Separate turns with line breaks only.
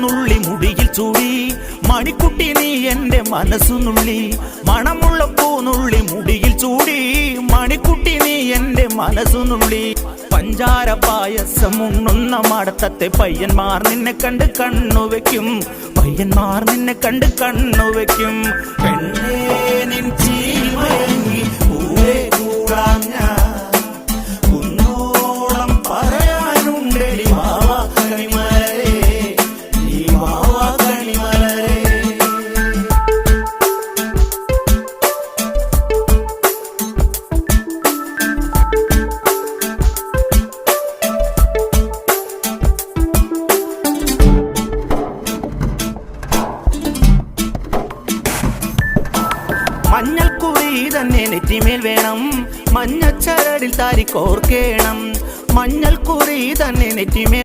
പൂനുള്ളി മുടിയിൽ ചൂടി മണിക്കുട്ടി നീ എന്റെ മനസ്സുനുള്ളി മണമുള്ള പൂനുള്ളി മുടിയിൽ ചൂടി മണിക്കുട്ടി നീ എന്റെ മനസ്സുനുള്ളി പഞ്ചാര പായസം ഉണ്ണുന്ന മടത്തത്തെ പയ്യന്മാർ നിന്നെ കണ്ട് കണ്ണുവെക്കും പയ്യന്മാർ നിന്നെ കണ്ട് കണ്ണുവെക്കും പെണ്ണേ നിൻ ചീമയങ്ങി പൂവേ കൂടാം ഞാൻ കുന്നോളം പറയാനുണ്ടെടി വാവാ കണിമലരേ നീ വാവാ കണിമലരേ. മഞ്ഞൾക്കുറി തന്നെ നെറ്റിമേൽ വേണം മഞ്ഞച്ചരടിൽ താരി കോർക്കേണം മഞ്ഞൾക്കുറി തന്നെ നെറ്റിമേൽ